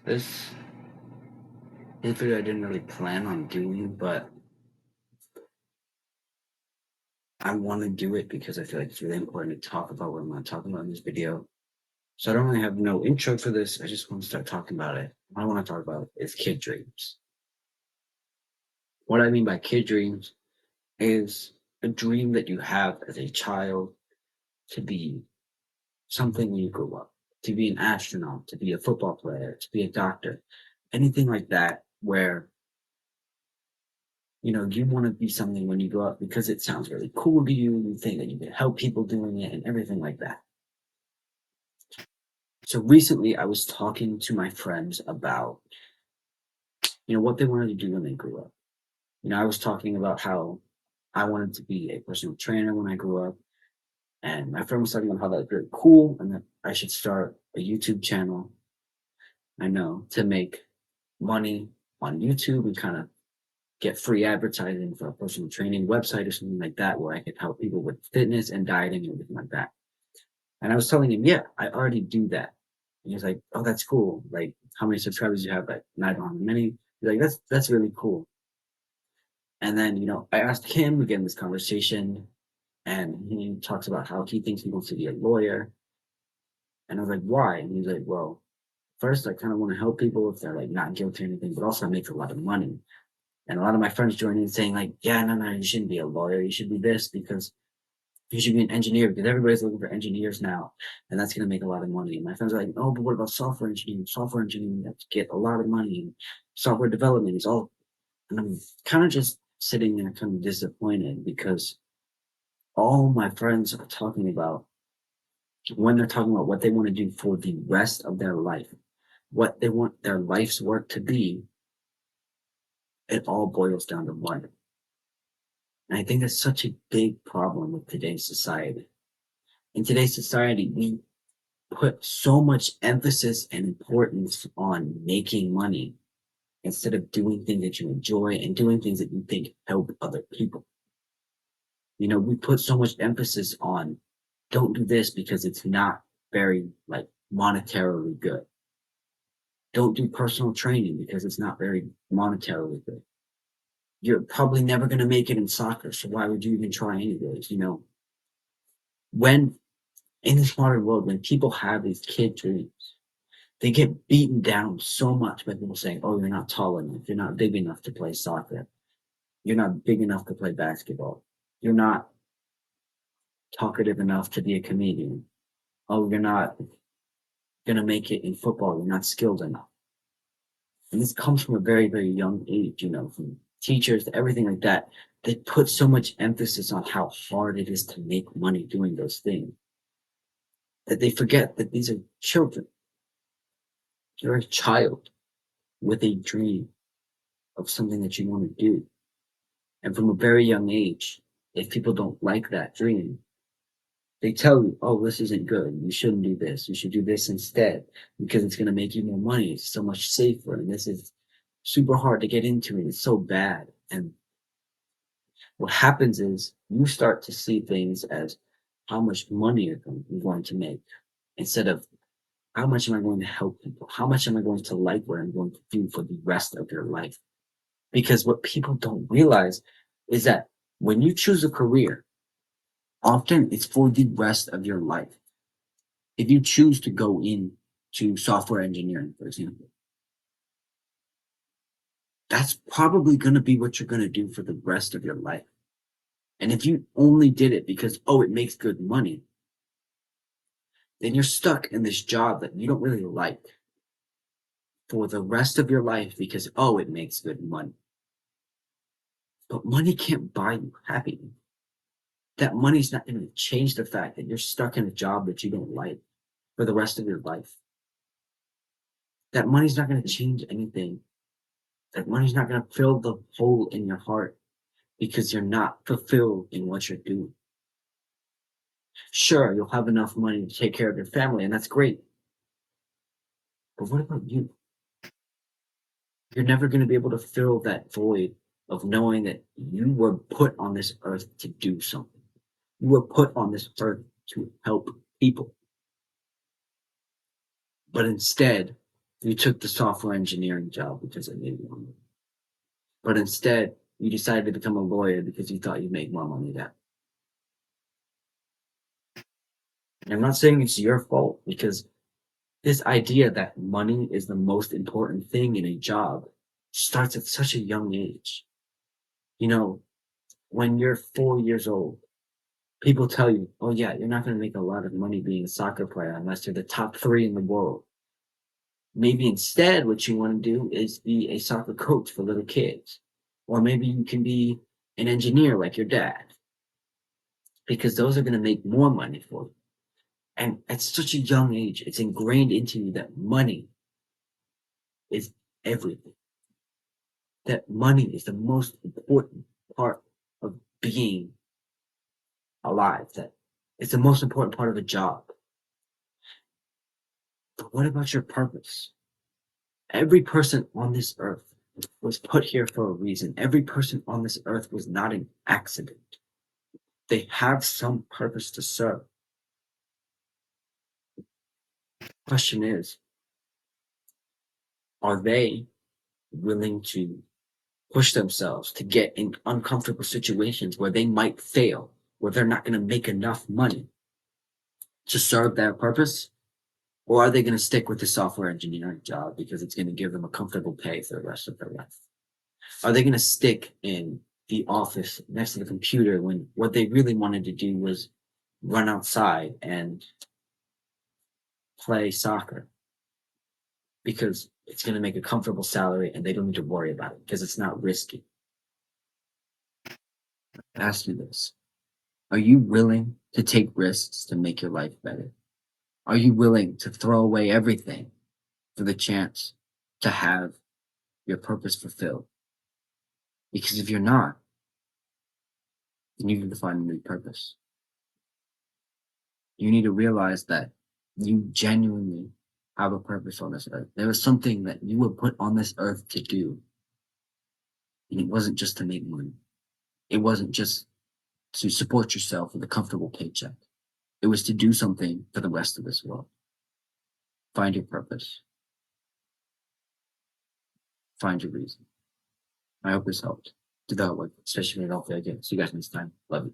This video I didn't really plan on doing, but I want to do it because I feel like it's really important to talk about what I'm going to talk about in this video. So I don't really have no intro for this. I just want to start talking about it. What I want to talk about is kid dreams. What I mean by kid dreams is a dream that you have as a child to be something when you grow up, to be an astronaut, to be a football player, to be a doctor, anything like that, where you want to be something when you grow up because it sounds really cool to you. You think that you can help people doing it and everything like that. So recently, I was talking to my friends about, what they wanted to do when they grew up. I was talking about how I wanted to be a personal trainer when I grew up. And my friend was talking about how that's very cool and that I should start a YouTube channel. I know to make money on YouTube and kind of get free advertising for a personal training website or something like that, where I could help people with fitness and dieting and everything like that. And I was telling him, yeah, I already do that. And he was like, oh, that's cool. Like, how many subscribers do you have? Like, and I don't have many. He's like, that's really cool. And then, I asked him, we get in this conversation, and he talks about how he thinks he wants to be a lawyer. And I was like, why? And he's like, well, first, I kind of want to help people if they're like not guilty or anything, but also I make a lot of money. And a lot of my friends join in saying, like, yeah, no, you shouldn't be a lawyer. You should be this because you should be an engineer because everybody's looking for engineers now, and that's going to make a lot of money. And my friends are like, oh, but what about software engineering? Software engineering, you have to get a lot of money, and software development is all. And I'm kind of just sitting there kind of disappointed because all my friends are talking about when they're talking about what they want to do for the rest of their life, what they want their life's work to be, it all boils down to money. And I think that's such a big problem with today's society. In today's society, we put so much emphasis and importance on making money instead of doing things that you enjoy and doing things that you think help other people. We put so much emphasis on don't do this because it's not very like monetarily good. Don't do personal training because it's not very monetarily good. You're probably never going to make it in soccer, so why would you even try anyways? When in this modern world, when people have these kid dreams, they get beaten down so much by people saying, "Oh, you're not tall enough. You're not big enough to play soccer. You're not big enough to play basketball. You're not talkative enough to be a comedian. Oh, you're not gonna make it in football. You're not skilled enough." And this comes from a very, very young age, from teachers to everything like that. They put so much emphasis on how hard it is to make money doing those things that they forget that these are children. You're a child with a dream of something that you want to do. And from a very young age, if people don't like that dream, they tell you, oh, this isn't good. You shouldn't do this. You should do this instead because it's going to make you more money. It's so much safer. And this is super hard to get into. And it's so bad. And what happens is you start to see things as how much money you're going to make instead of how much am I going to help people? How much am I going to like what I'm going to do for the rest of your life? Because what people don't realize is that when you choose a career, often it's for the rest of your life. If you choose to go into software engineering, for example, that's probably going to be what you're going to do for the rest of your life. And if you only did it because, oh, it makes good money, then you're stuck in this job that you don't really like for the rest of your life because, oh, it makes good money. But money can't buy you happiness. That money's not going to change the fact that you're stuck in a job that you don't like for the rest of your life. That money's not going to change anything. That money's not going to fill the hole in your heart because you're not fulfilled in what you're doing. Sure, you'll have enough money to take care of your family, and that's great. But what about you? You're never going to be able to fill that void of knowing that you were put on this earth to do something. You were put on this earth to help people. But instead, You took the software engineering job because it made you money. But instead, you decided to become a lawyer because you thought you'd make more money that. And I'm not saying it's your fault because this idea that money is the most important thing in a job starts at such a young age. You know, when you're 4 years old, people tell you, oh, yeah, you're not going to make a lot of money being a soccer player unless you're the top three in the world. Maybe instead, what you want to do is be a soccer coach for little kids. Or maybe you can be an engineer like your dad, because those are going to make more money for you. And at such a young age, it's ingrained into you that money is everything, that money is the most important part of being alive, that it's the most important part of a job. But what about your purpose? Every person on this earth was put here for a reason. Every person on this earth was not an accident. They have some purpose to serve. Question is, are they willing to push themselves to get in uncomfortable situations where they might fail, where they're not going to make enough money to serve their purpose? Or are they going to stick with the software engineering job because it's going to give them a comfortable pay for the rest of their life? Are they going to stick in the office next to the computer when what they really wanted to do was run outside and play soccer because it's going to make a comfortable salary and they don't need to worry about it because it's not risky? Ask you this. Are you willing to take risks to make your life better? Are you willing to throw away everything for the chance to have your purpose fulfilled? Because if you're not, then you need to find a new purpose. You need to realize that you genuinely have a purpose on this earth. There was something that you were put on this earth to do. And it wasn't just to make money. It wasn't just to support yourself with a comfortable paycheck. It was to do something for the rest of this world. Find your purpose. Find your reason. I hope this helped. Do that work, especially when you don't feel good. See you guys next time. Love you.